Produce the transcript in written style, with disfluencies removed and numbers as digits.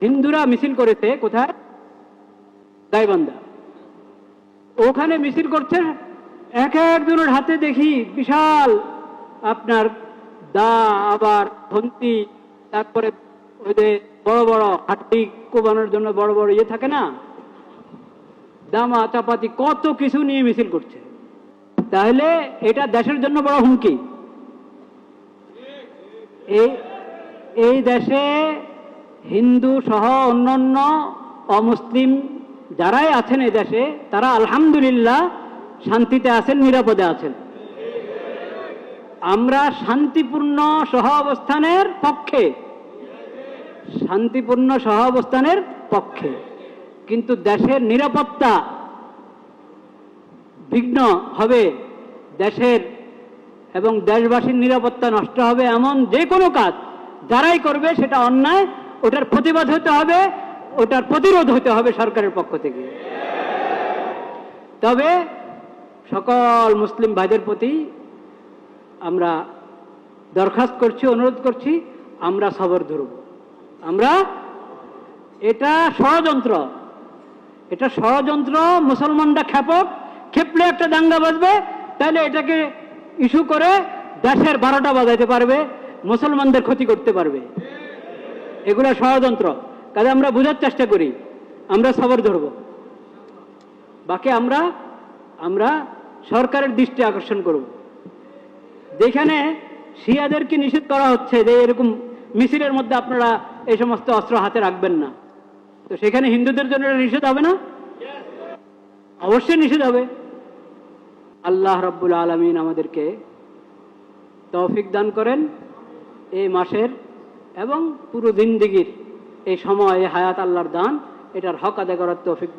হিন্দুরা মিছিল করেছে কোথায়? গাইবান্ধা। ওখানে মিছিল করছে, এক একজনের হাতে দেখি বিশাল আপনার দা, আবার ধন্তি, তারপরে ওই যে বড় বড় হাড্ডি কোবানোর জন্য বড় বড় ইয়ে থাকে না, দামা চাপাতি, কত কিছু নিয়ে মিছিল করছে। তাহলে এটা দেশের জন্য বড় হুমকি। এই দেশে হিন্দু সহ অন্যান্য অমুসলিম যারাই আছেন এই দেশে, তারা আলহামদুলিল্লাহ শান্তিতে আছেন, নিরাপদে আছেন। আমরা শান্তিপূর্ণ সহ অবস্থানের পক্ষে, শান্তিপূর্ণ সহ অবস্থানের পক্ষে। কিন্তু দেশের নিরাপত্তা বিঘ্ন হবে, দেশের এবং দেশবাসীর নিরাপত্তা নষ্ট হবে এমন যে কোনো কাজ যারাই করবে সেটা অন্যায়, ওটার প্রতিবাদ হতে হবে, ওটার প্রতিরোধ হতে হবে সরকারের পক্ষ থেকে। তবে সকল মুসলিম ভাইদের প্রতি আমরা দরখাস্ত করছি, অনুরোধ করছি, আমরা সবর ধরব। আমরা এটা ষড়যন্ত্র, এটা ষড়যন্ত্র। মুসলমানরা খেপলে একটা দাঙ্গা বাজবে, তাহলে এটাকে ইস্যু করে দেশের 12টা বাজাইতে পারবে, মুসলমানদের ক্ষতি করতে পারবে। এগুলো ষড়যন্ত্র। কাজে আমরা বোঝার চেষ্টা করি, আমরা সবর ধরব। বাকি আমরা সরকারের দৃষ্টি আকর্ষণ করব। যেখানে শিয়াদেরকে নিষেধ করা হচ্ছে যে এরকম মিছিলের মধ্যে আপনারা এই সমস্ত অস্ত্র হাতে রাখবেন না, তো সেখানে হিন্দুদের জন্য নিষেধ হবে না? অবশ্যই নিষেধ হবে। আল্লাহ রাব্বুল আলামিন আমাদেরকে তৌফিক দান করেন এই মাসের এবং পুরো জিন্দেগীর এই সময়, হায়াত আল্লাহর দান, এটার হক আদায় করার তৌফিক